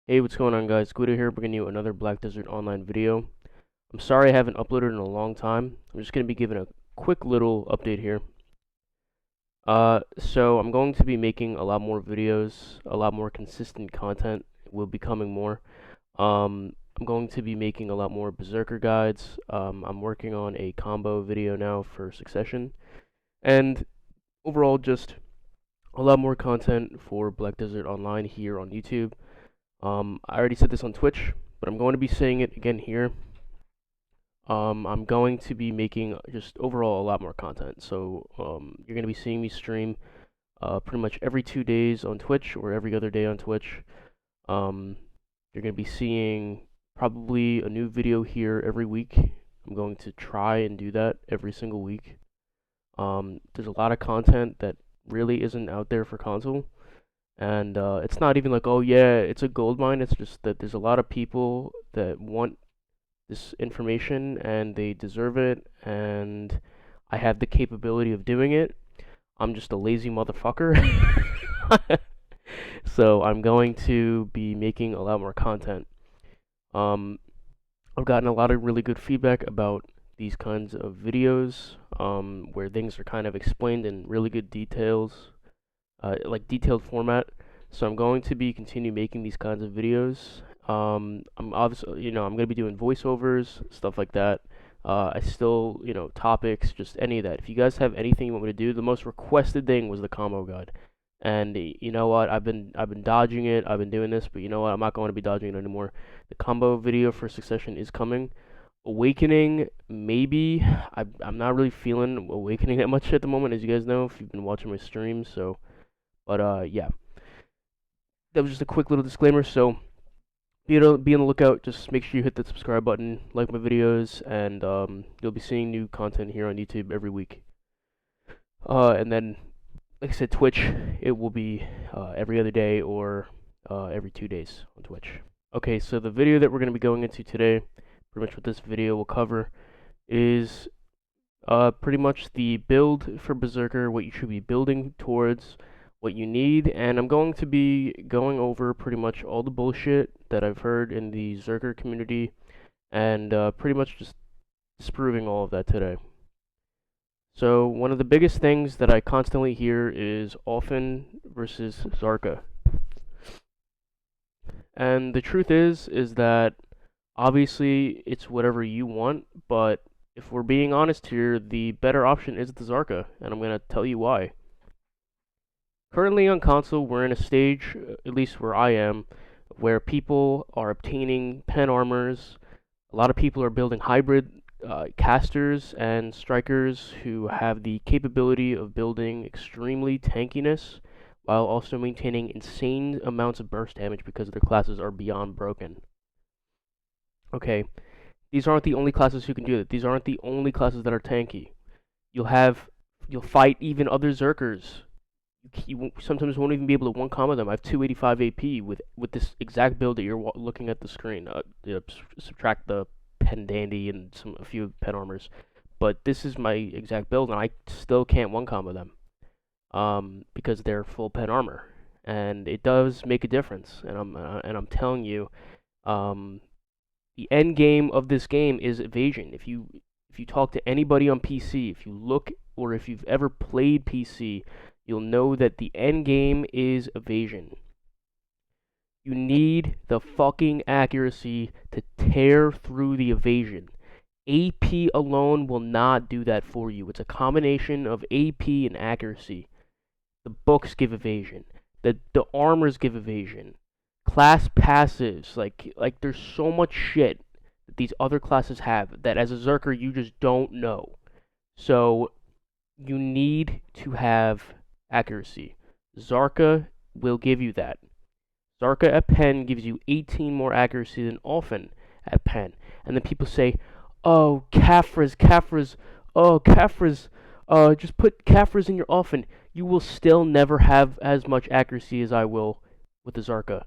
Hey, what's going on, guys? Guido here, bringing you another Black Desert Online video. I'm sorry I haven't uploaded in a long time. I'm just going to be giving a quick little update here. So I'm going to be making a lot more videos, a lot more consistent content will be coming more. I'm going to be making a lot more Berserker guides. I'm working on a combo video now for Succession, and overall just a lot more content for Black Desert Online here on YouTube. I already said this on Twitch, but I'm going to be saying it again here. I'm going to be making just overall a lot more content. So you're going to be seeing me stream pretty much every 2 days on Twitch or every other day on Twitch. You're going to be seeing probably a new video here every week. I'm going to try and do that every single week. There's a lot of content that really isn't out there for console. And it's not even like, oh yeah, it's a gold mine. It's just that there's a lot of people that want this information and they deserve it, and I have the capability of doing it. I'm just a lazy motherfucker. So I'm going to be making a lot more content. Um, I've gotten a lot of really good feedback about these kinds of videos, where things are kind of explained in really good details, like detailed format. So I'm going to be continue making these kinds of videos. I'm obviously, I'm going to be doing voiceovers, stuff like that. I still, topics, just any of that. If you guys have anything you want me to do, the most requested thing was the combo guide. And you know what? I've been dodging it. I've been doing this, but you know what? I'm not going to be dodging it anymore. The combo video for Succession is coming. Awakening, maybe. I'm not really feeling Awakening that much at the moment, as you guys know if you've been watching my streams. So, but yeah, that was just a quick little disclaimer. So be on the lookout. Just make sure you hit that subscribe button, like my videos, and you'll be seeing new content here on YouTube every week. And then, like I said, Twitch, it will be every other day or every 2 days on Twitch. Okay, so the video that we're going to be going into today, pretty much what this video will cover, is pretty much the build for Berserker, what you should be building towards, what you need, and I'm going to be going over pretty much all the bullshit that I've heard in the Zerker community, and pretty much just disproving all of that today. So one of the biggest things that I constantly hear is Orphan versus Zarka. And the truth is that obviously it's whatever you want, but if we're being honest here, the better option is the Zarka, and I'm going to tell you why. Currently on console, we're in a stage, at least where I am, where people are obtaining pen armors. A lot of people are building hybrid casters and strikers who have the capability of building extremely tankiness while also maintaining insane amounts of burst damage because their classes are beyond broken. Okay, these aren't the only classes who can do that. These aren't the only classes that are tanky. You'll fight even other Zerkers. You sometimes won't even be able to one combo them. I have 285 AP with this exact build that you're looking at the screen. Subtract the pen dandy and a few pen armors, but this is my exact build, and I still can't one combo them, because they're full pen armor, and it does make a difference. And I'm telling you, the end game of this game is evasion. If you talk to anybody on PC, if you look, or if you've ever played PC, you'll know that the end game is evasion. You need the fucking accuracy to tear through the evasion. AP alone will not do that for you. It's a combination of AP and accuracy. The books give evasion. The armors give evasion. Class passives, like there's so much shit that these other classes have that as a Zerker you just don't know. So you need to have accuracy. Zarka will give you that. Zarka at pen gives you 18 more accuracy than Orphan at pen. And then people say, oh, Kafras, oh, Kafras, just put Kafras in your Orphan. You will still never have as much accuracy as I will with the Zarka.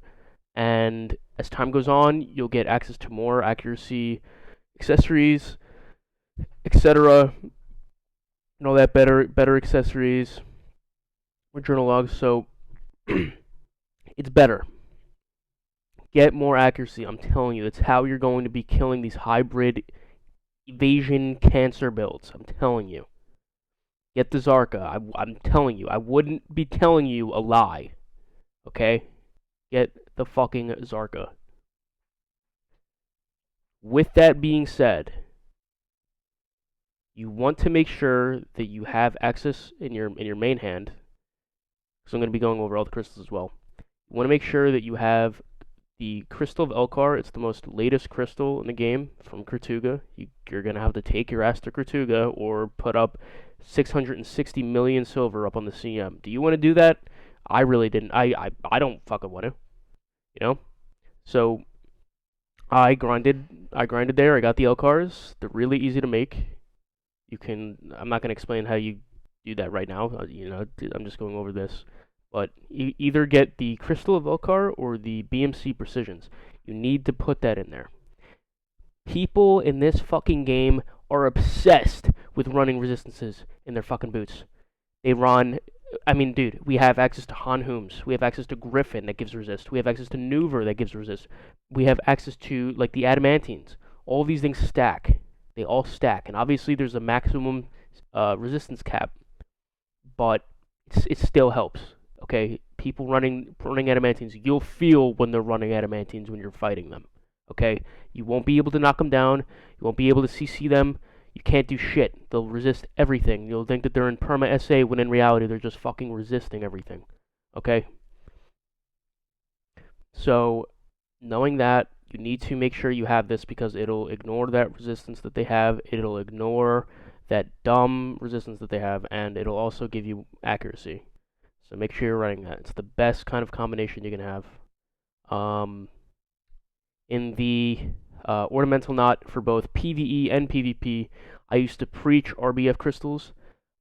And as time goes on, you'll get access to more accuracy accessories, etc. And all that better accessories or journal logs. So it's better. Get more accuracy. I'm telling you, that's how you're going to be killing these hybrid evasion cancer builds. I'm telling you. Get the Zarka. I'm telling you. I wouldn't be telling you a lie. Okay? Get the fucking Zarka. With that being said, you want to make sure that you have access in your main hand, because I'm going to be going over all the crystals as well. You want to make sure that you have the Crystal of Elkar. It's the most latest crystal in the game from Kertuga. You're going to have to take your ass to Kertuga or put up 660 million silver up on the CM. Do you want to do that? I really didn't. I don't fucking want to. You know? So I grinded there. I got the Elkars. They're really easy to make. I'm not going to explain how you do that right now. I'm just going over this. But you either get the Crystal of Elkar or the BMC Precisions. You need to put that in there. People in this fucking game are obsessed with running resistances in their fucking boots. They run... I mean, dude, we have access to Hanhums. We have access to Griffin that gives resist. We have access to Nuver that gives resist. We have access to, like, the Adamantines. All these things stack. They all stack. And obviously there's a maximum resistance cap. But it still helps. Okay? People running Adamantines, you'll feel when they're running Adamantines when you're fighting them. Okay? You won't be able to knock them down. You won't be able to CC them. You can't do shit. They'll resist everything. You'll think that they're in perma SA when in reality they're just fucking resisting everything. Okay? So, knowing that, you need to make sure you have this because it'll ignore that resistance that they have. It'll ignore that dumb resistance that they have, and it'll also give you accuracy. So make sure you're running that. It's the best kind of combination you can have. In the ornamental knot for both PvE and PvP, I used to preach RBF crystals.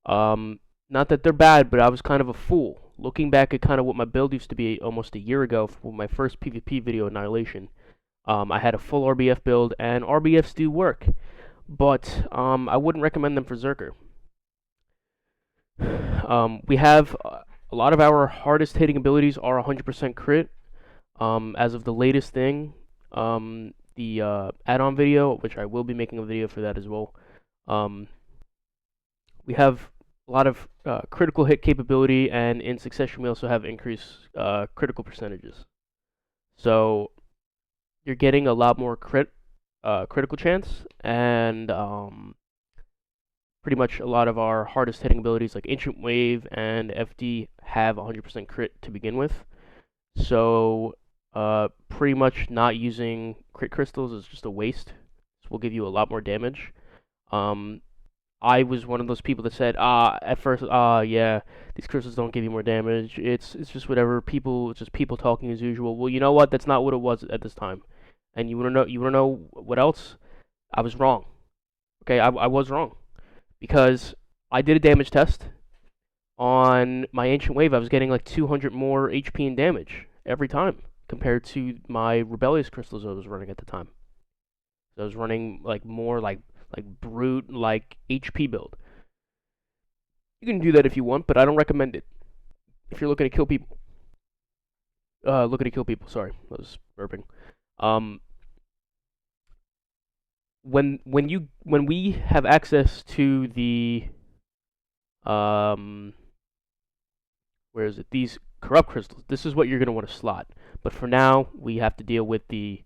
Not that they're bad, but I was kind of a fool. Looking back at kind of what my build used to be almost a year ago for my first PvP video, Annihilation, I had a full RBF build, and RBFs do work, but I wouldn't recommend them for Berserker. We have a lot of our hardest hitting abilities are 100% crit. As of the latest thing, the add-on video, which I will be making a video for that as well. We have a lot of critical hit capability, and in succession we also have increased critical percentages. So you're getting a lot more critical chance, and pretty much a lot of our hardest hitting abilities like Ancient Wave and FD have 100% crit to begin with. So pretty much not using crit crystals is just a waste. This will give you a lot more damage. I was one of those people that said, at first, yeah, these crystals don't give you more damage. It's just whatever. It's just people talking as usual. Well, you know what? That's not what it was at this time. And you wanna know what else? I was wrong. Okay, I was wrong. Because I did a damage test on my Ancient Wave. I was getting like 200 more HP and damage every time compared to my Rebellious crystals I was running at the time. So I was running like more like brute, like HP build. You can do that if you want, but I don't recommend it. If you're looking to kill people. Sorry, I was burping. When we have access to the where is it? These corrupt crystals. This is what you're gonna want to slot. But for now, we have to deal with the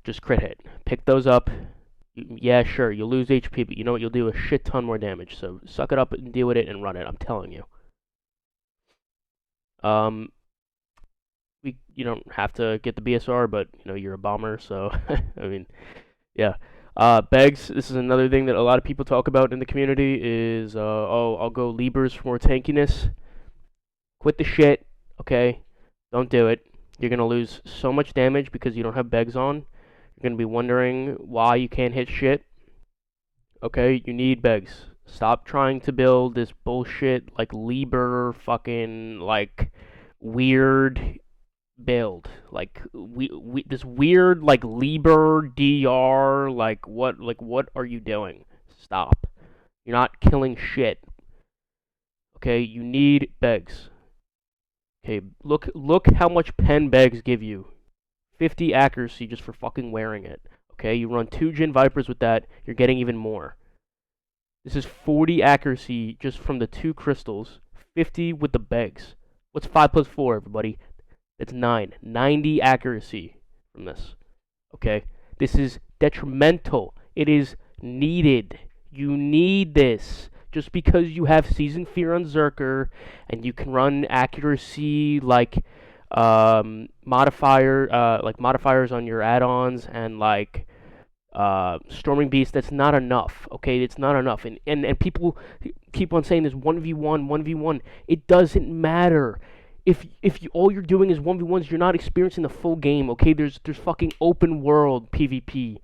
just crit hit. Pick those up. Yeah, sure, you'll lose HP, but you know what? You'll do a shit ton more damage. So suck it up and deal with it and run it. I'm telling you. You don't have to get the BSR, but you're a bomber, so I mean, yeah. Begs, this is another thing that a lot of people talk about in the community is, oh, I'll go Libers for more tankiness. Quit the shit, okay? Don't do it. You're going to lose so much damage because you don't have Begs on. You're going to be wondering why you can't hit shit. Okay, you need Begs. Stop trying to build this bullshit, like, Liber fucking, like, weird build. Like, this weird, like, Liber DR, like, what are you doing? Stop. You're not killing shit. Okay, you need Begs. Okay, look how much pen bags give you. 50 accuracy just for fucking wearing it. Okay, you run 2 Gin Vipers with that, you're getting even more. This is 40 accuracy just from the 2 crystals, 50 with the bags. What's 5 plus 4, everybody? That's 9. 90 accuracy from this. Okay, this is detrimental. It is needed. You need this. Just because you have Season Fear on Berserker and you can run accuracy like modifiers on your add-ons and like Storming Beast, that's not enough. Okay, it's not enough. And people keep on saying this 1v1, 1v1. It doesn't matter. If all you're doing is 1v1s, you're not experiencing the full game. Okay, there's fucking open world PvP.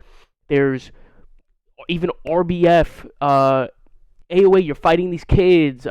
There's even RBF, AOA. You're fighting these kids.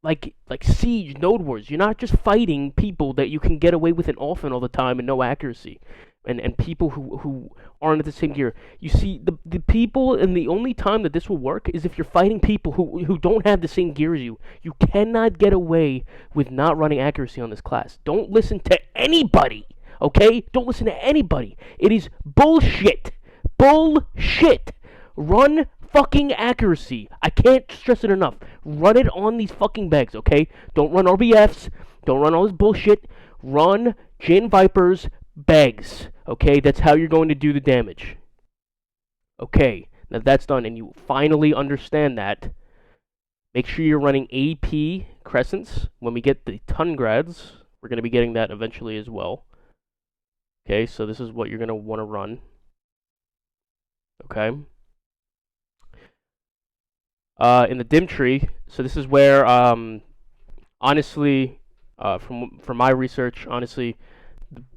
Like Siege, Node Wars. You're not just fighting people that you can get away with an orphan all the time and no accuracy. And people who aren't at the same gear. You see, the people, and the only time that this will work is if you're fighting people who don't have the same gear as you. You cannot get away with not running accuracy on this class. Don't listen to anybody, okay? Don't listen to anybody. It is bullshit. Bullshit. Run fucking accuracy. I can't stress it enough. Run it on these fucking bags, okay? Don't run RBFs. Don't run all this bullshit. Run Gin Vipers, bags, okay? That's how you're going to do the damage. Okay, now that's done, and you finally understand that. Make sure you're running AP Crescents. When we get the Tungrads, we're going to be getting that eventually as well. Okay, so this is what you're going to want to run. Okay. In the dim tree, so this is where, honestly, from my research, honestly,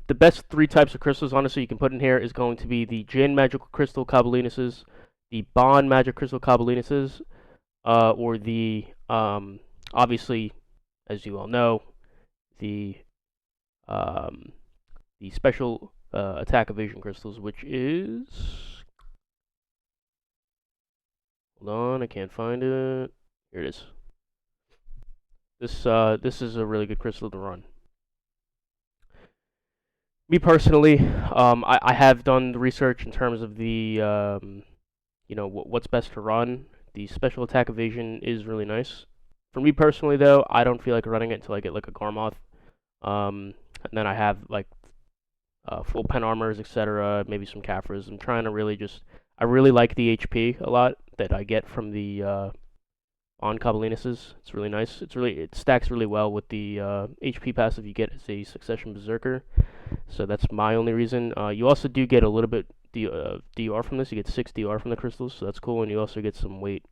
the best 3 types of crystals, honestly, you can put in here is going to be the Jin Magical Crystal Cobalinuses, the Bond Magic Crystal Cobalinuses, or the, obviously, as you all know, the special attack evasion crystals, which is... Hold on, I can't find it. Here it is. This is a really good crystal to run. Me personally, I have done the research in terms of the, you know, what's best to run. The special attack evasion is really nice. For me personally, though, I don't feel like running it until I get like a Garmoth. And then I have like full pen armors, etc. Maybe some Caphras. I'm trying to really just... I really like the HP a lot that I get from the on Cobalinuses. It's really nice. It stacks really well with the HP passive you get as a Succession Berserker. So that's my only reason. You also do get a little bit DR from this. You get 6 DR from the crystals, so that's cool. And you also get some weight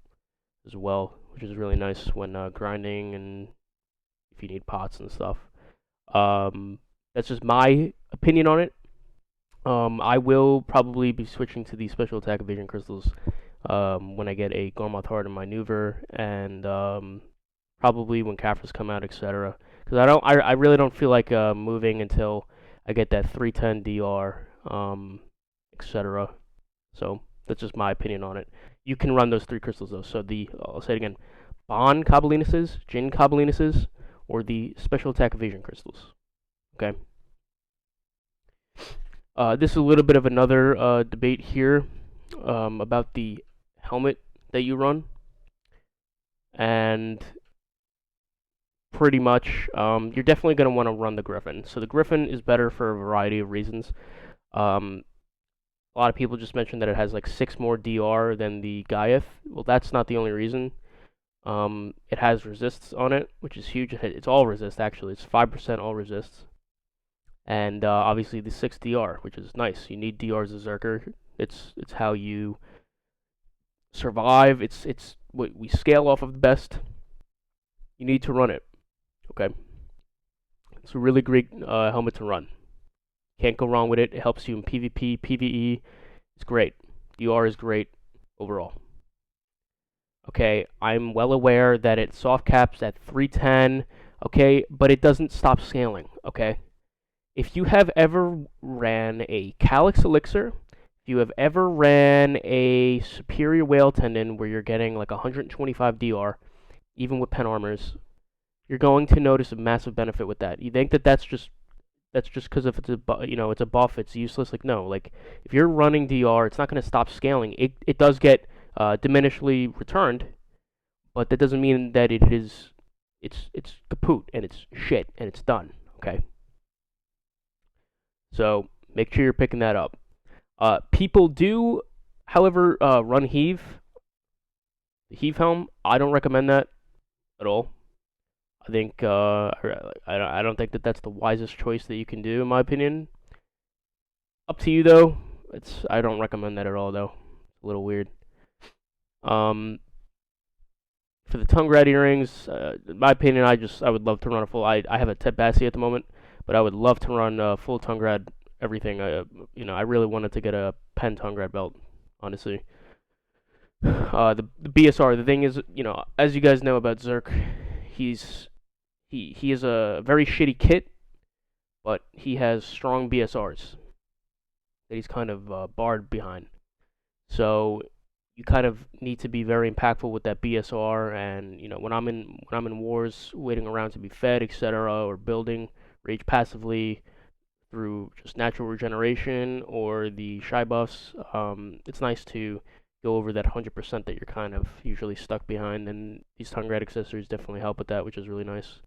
as well, which is really nice when grinding and if you need pots and stuff. That's just my opinion on it. I will probably be switching to the special attack evasion crystals when I get a Garmoth Heart in my Nuver, and probably when Caphras come out, etc. Because I really don't feel like moving until I get that 310 DR, etc. So that's just my opinion on it. You can run those 3 crystals though. So I'll say it again: Bond Cobalinuses, Jin Cobalinuses, or the special attack evasion crystals. Okay. This is a little bit of another debate here about the helmet that you run. And pretty much, you're definitely going to want to run the Griffin. So the Griffin is better for a variety of reasons. A lot of people just mentioned that it has like 6 more DR than the Gaiath. Well, that's not the only reason. It has resists on it, which is huge. It's all resist, actually. It's 5% all resists. And obviously the 6 DR, which is nice. You need DR as a Berserker. It's how you survive. It's what we scale off of the best. You need to run it. Okay. It's a really great helmet to run. Can't go wrong with it. It helps you in PvP, PvE. It's great. DR is great overall. Okay, I'm well aware that it soft caps at 310. Okay, but it doesn't stop scaling. Okay. If you have ever ran a Calyx Elixir, if you have ever ran a Superior Whale Tendon where you're getting like 125 DR, even with pen armors, you're going to notice a massive benefit with that. You think that that's just because if it's it's a buff, it's useless. Like no, like if you're running DR, it's not going to stop scaling. It does get diminishly returned, but that doesn't mean that it's kaput and it's shit and it's done. Okay, so make sure you're picking that up. People do, however, run heave. The heave helm, I don't recommend that at all. I think I don't think that that's the wisest choice that you can do, in my opinion. Up to you though. I don't recommend that at all though. It's a little weird. Um, for the tongue rat earrings, in my opinion, I would love to run a full. I have a Ted Bassi at the moment, but I would love to run full tongue rat everything. I really wanted to get a pen tongue rat belt, honestly. The BSR. The thing is, as you guys know about Zerk, he is a very shitty kit, but he has strong BSRs that he's kind of barred behind. So you kind of need to be very impactful with that BSR. And when I'm in wars, waiting around to be fed, etc., or building rage passively through just natural regeneration or the shy buffs, it's nice to go over that 100% that you're kind of usually stuck behind, and these tongue rat accessories definitely help with that, which is really nice.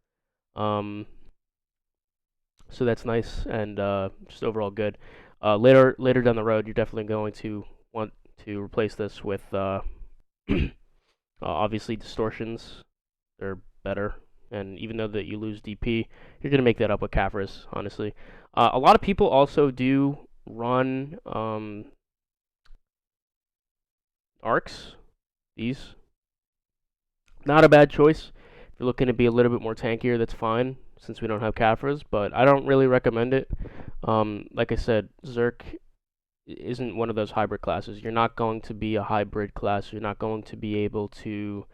So that's nice and just overall good. Later down the road, you're definitely going to want to replace this with obviously distortions. They're better, and even though that you lose DP, you're gonna make that up with Caphras, honestly. A lot of people also do run arcs. These, not a bad choice. If you're looking to be a little bit more tankier, that's fine, since we don't have Caphras, but I don't really recommend it. Like I said, Zerk isn't one of those hybrid classes. You're not going to be a hybrid class. You're not going to be able to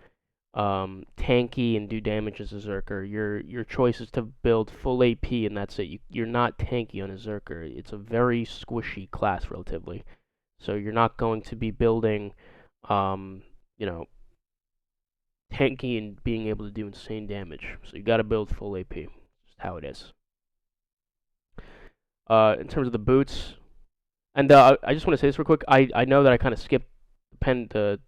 tanky and do damage as a Zerker. Your choice is to build full AP, and that's it. You're not tanky on a Zerker. It's a very squishy class, relatively. So you're not going to be building, tanky and being able to do insane damage. So you got to build full AP. Just how it is. In terms of the boots, and I just want to say this real quick. I know that I kind of skipped the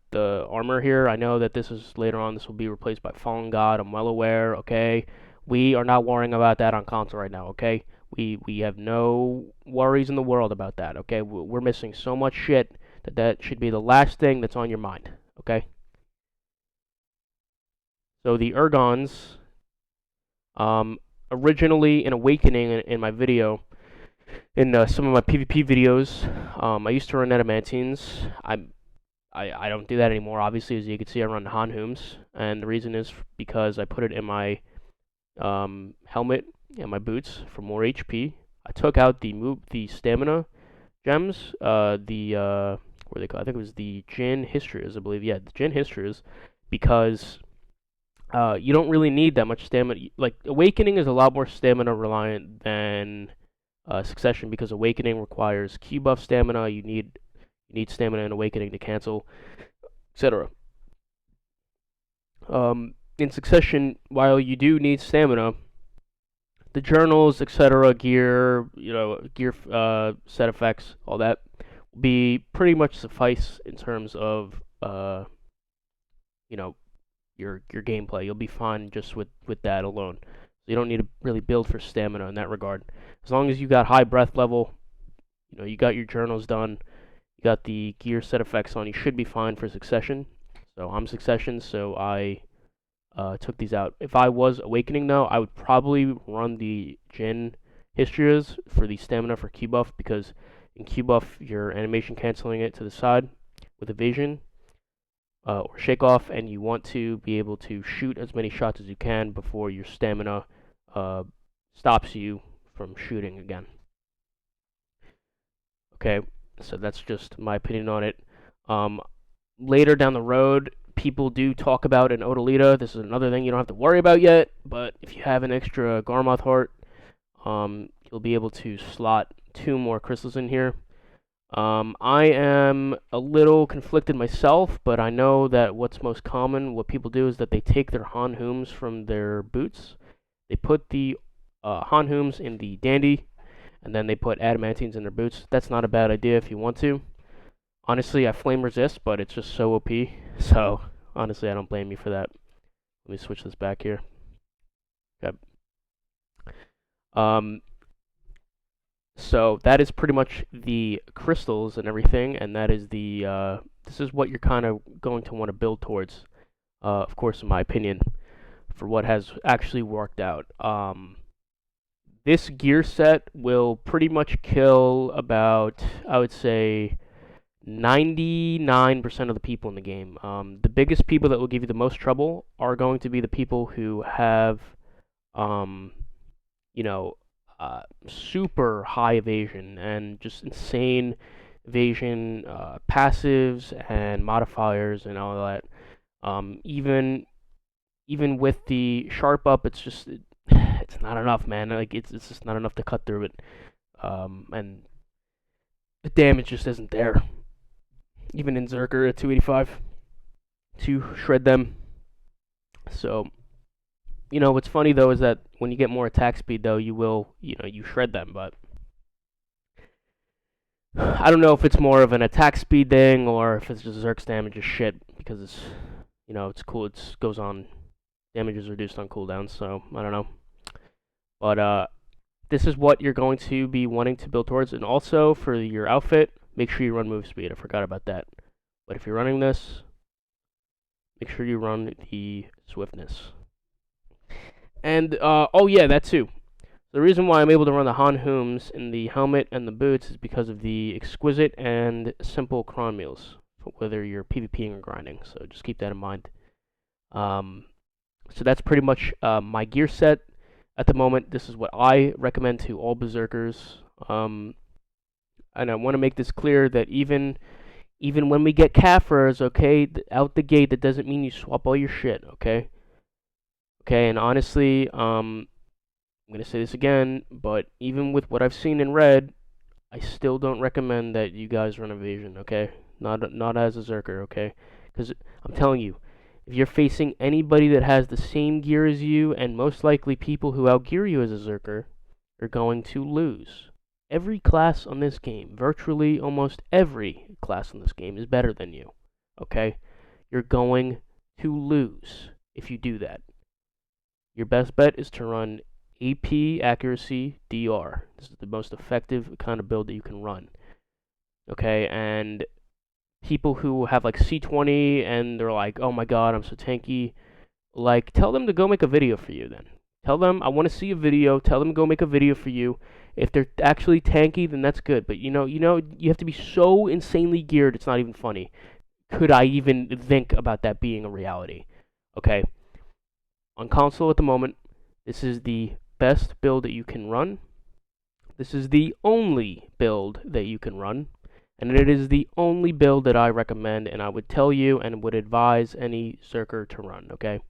armor here. I know that this is later on. This will be replaced by Fallen God. I'm well aware. Okay, we are not worrying about that on console right now. Okay, we have no worries in the world about that. Okay, we're missing so much shit that should be the last thing that's on your mind. Okay. So the Ergons, originally in Awakening in my video, in some of my PvP videos, I used to run Adamantines. I don't do that anymore. Obviously, as you can see, I run Hanhums, and the reason is because I put it in my helmet and my boots for more HP. I took out the stamina gems, what are they called? I think it was the Jin Historias, I believe. Yeah, the Jin Historias, because you don't really need that much stamina. Like, Awakening is a lot more stamina reliant than Succession, because Awakening requires Q buff stamina. You need stamina in Awakening to cancel, etc. In Succession, while you do need stamina, the journals, etc., gear, gear set effects, all that, will be pretty much suffice in terms of your gameplay. You'll be fine just with that alone. So you don't need to really build for stamina in that regard. As long as you got high breath level, you got your journals done, you got the gear set effects on, you should be fine for Succession. So I'm Succession, so I took these out. If I was Awakening though, I would probably run the Jin Historias for the stamina for Q buff, because in Q buff you're animation canceling it to the side with evasion or shake off, and you want to be able to shoot as many shots as you can before your stamina stops you from shooting again. Okay, so that's just my opinion on it. Later down the road, people do talk about an Odalita. This is another thing you don't have to worry about yet, but if you have an extra Garmoth heart, you'll be able to slot 2 more crystals in here. I am a little conflicted myself, but I know that what's most common, what people do is that they take their Hanhums from their boots, they put the Hanhums in the dandy, and then they put adamantines in their boots. That's not a bad idea if you want to. Honestly, I flame resist, but it's just so OP. So, honestly, I don't blame you for that. Let me switch this back here. Okay. So that is pretty much the crystals and everything, and that is the, this is what you're kind of going to want to build towards, of course, in my opinion, for what has actually worked out. This gear set will pretty much kill about, I would say, 99% of the people in the game. The biggest people that will give you the most trouble are going to be the people who have, um, you know, super high evasion and just insane evasion, passives and modifiers and all that. Even with the sharp up, it's just it's not enough, man. Like it's just not enough to cut through it. And the damage just isn't there. Even in Berserker at 285 to shred them. So, what's funny though is that when you get more attack speed though, you shred them, but I don't know if it's more of an attack speed thing or if it's just Zerk's damage is shit because it's cool. It goes on, damage is reduced on cooldown, so I don't know. But this is what you're going to be wanting to build towards, and also for your outfit, make sure you run move speed. I forgot about that. But if you're running this, make sure you run the swiftness. And oh yeah, that too. The reason why I'm able to run the Hanhums in the helmet and the boots is because of the exquisite and simple cron meals, whether you're PvPing or grinding. So just keep that in mind. So that's pretty much my gear set at the moment. This is what I recommend to all Berserkers. And I want to make this clear that even when we get Kafirs, okay, out the gate, that doesn't mean you swap all your shit, okay? Okay, and honestly, I'm going to say this again, but even with what I've seen in red, I still don't recommend that you guys run evasion, okay? Not as a Berserker, okay? Because I'm telling you, if you're facing anybody that has the same gear as you, and most likely people who outgear you as a Berserker, are going to lose. Every class on this game, virtually almost every class on this game, is better than you, okay? You're going to lose if you do that. Your best bet is to run AP, accuracy, DR. This is the most effective kind of build that you can run. Okay, and people who have like C20 and they're like, oh my god, I'm so tanky, like, tell them to go make a video for you then. Tell them, I want to see a video, tell them to go make a video for you. If they're actually tanky, then that's good. But you have to be so insanely geared, it's not even funny. Could I even think about that being a reality? Okay. On console at the moment, this is the best build that you can run. This is the only build that you can run. And it is the only build that I recommend and I would tell you and would advise any Berserker to run, okay?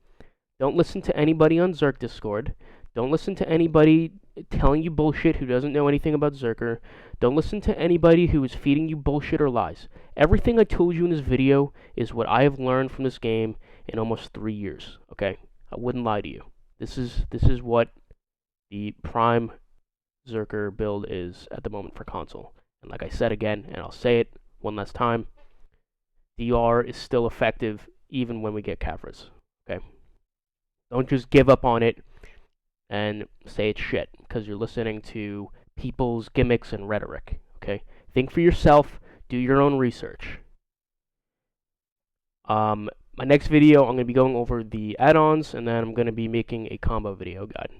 Don't listen to anybody on Zerk Discord. Don't listen to anybody telling you bullshit who doesn't know anything about Berserker. Don't listen to anybody who is feeding you bullshit or lies. Everything I told you in this video is what I have learned from this game in almost 3 years, okay? I wouldn't lie to you. This is what the prime Berserker build is at the moment for console. And like I said again, and I'll say it one last time, DR is still effective even when we get Kafirs, okay? Don't just give up on it and say it's shit because you're listening to people's gimmicks and rhetoric, okay? Think for yourself, do your own research. My next video, I'm going to be going over the add-ons, and then I'm going to be making a combo video guide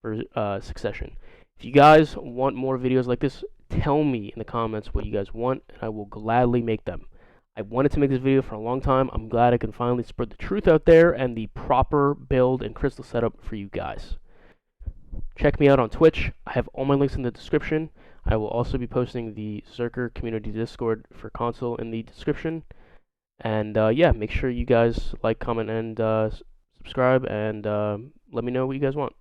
for Succession. If you guys want more videos like this, tell me in the comments what you guys want, and I will gladly make them. I wanted to make this video for a long time. I'm glad I can finally spread the truth out there and the proper build and crystal setup for you guys. Check me out on Twitch. I have all my links in the description. I will also be posting the Berserker community Discord for console in the description. And yeah, make sure you guys like, comment, and subscribe, and let me know what you guys want.